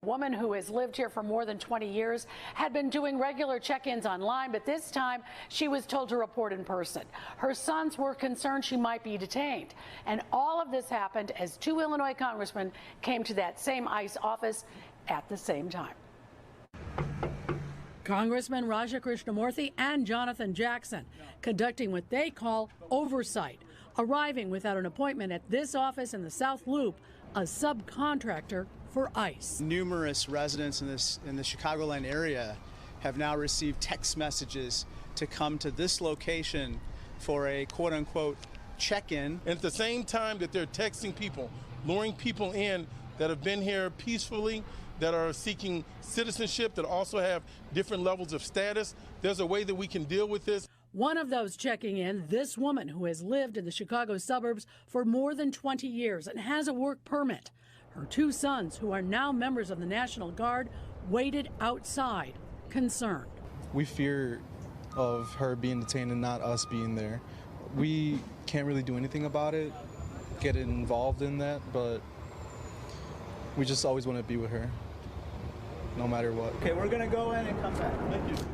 Woman who has lived here for more than 20 years had been doing regular check-ins online, but this time she was told to report in person. Her sons were concerned she might be detained. And all of this happened as two Illinois congressmen came to that same ICE office at the same time. Congressman Raja Krishnamoorthi and Jonathan Jackson conducting what they call oversight, arriving without an appointment at this office in the South Loop, a subcontractor for ICE. Numerous residents in the Chicagoland area have now received text messages to come to this location for a quote-unquote check-in. And at the same time that they're texting people, luring people in that have been here peacefully, that are seeking citizenship, that also have different levels of status, there's a way that we can deal with this. One of those checking in, this woman who has lived in the Chicago suburbs for more than 20 years and has a work permit. Her two sons, who are now members of the National Guard, waited outside, concerned. We fear of her being detained and not us being there. We can't really do anything about it, get involved in that, but we just always want to be with her, no matter what. Okay, we're going to go in and come back. Thank you.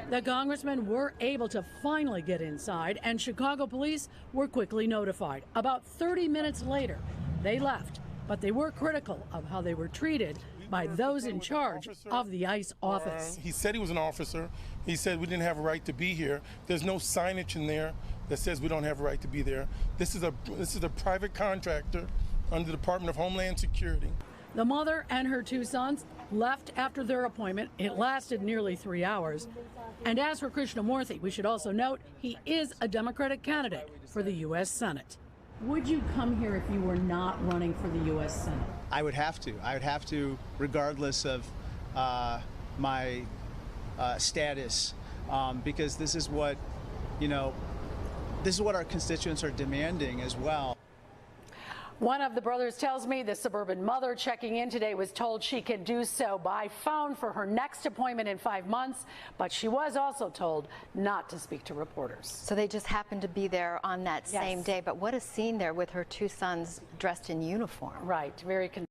The congressmen were able to finally get inside, and Chicago police were quickly notified. About 30 minutes later, they left, but they were critical of how they were treated by those in charge of the ICE office. He said he was an officer. He said we didn't have a right to be here. There's no signage in there that says we don't have a right to be there. This is a private contractor under the Department of Homeland Security. The mother and her two sons left after their appointment. It lasted nearly 3 hours. And as for Krishnamoorthi, we should also note he is a Democratic candidate for the U.S. Senate. Would you come here if you were not running for the U.S. Senate? I would have to. I would have to, regardless of my status, because this is what, this is what our constituents are demanding as well. One of the brothers tells me the suburban mother checking in today was told she can do so by phone for her next appointment in 5 months, but she was also told not to speak to reporters. So they just happened to be there on that same day. But what a scene there with her two sons dressed in uniform. Right. Very